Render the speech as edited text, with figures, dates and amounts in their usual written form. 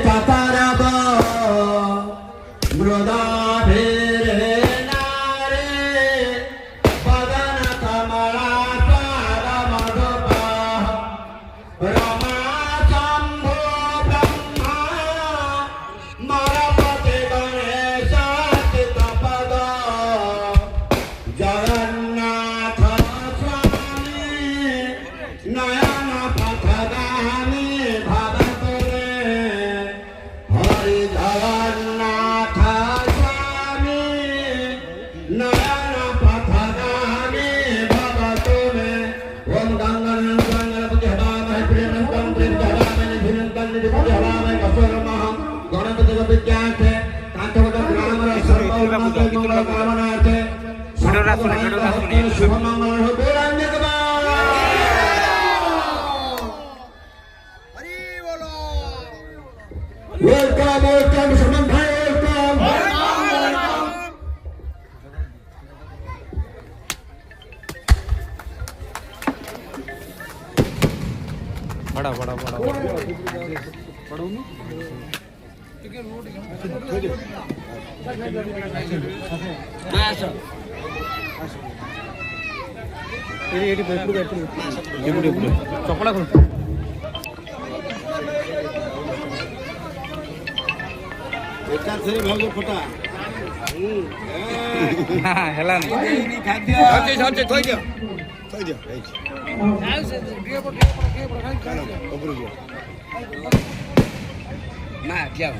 চাতারাব মৃদা ভীরে নারে বদন কমলা পাদ মধুপা রমা শম্ভু ব্রহ্মা মরপতি গণেশ চিত্তপদ জগন্নাথ স্বামী নয়ন পথগামী ভবতুরে হরি জগন্নাথ স্বামী নয়ন পথগামী ভবতুরে ওম গঙ্গন গঙ্গনপতি হবামহে প্রিয়ঙ্কম প্রিয়ঙ্কমানি ধিরঙ্কন্নি পতি হবামহে কসুরমহ গণপতি বিদ্যার্থে কান্তবত গ্রামর সর্বমঙ্গল মঙ্গল কামনার্থে শুভ মঙ্গল হবে রান্যকবা Welcome, welcome, Shaman Bhai, welcome. बड़ा बड़ा बड़ा चपड़ा ফোটা হেলা না যাও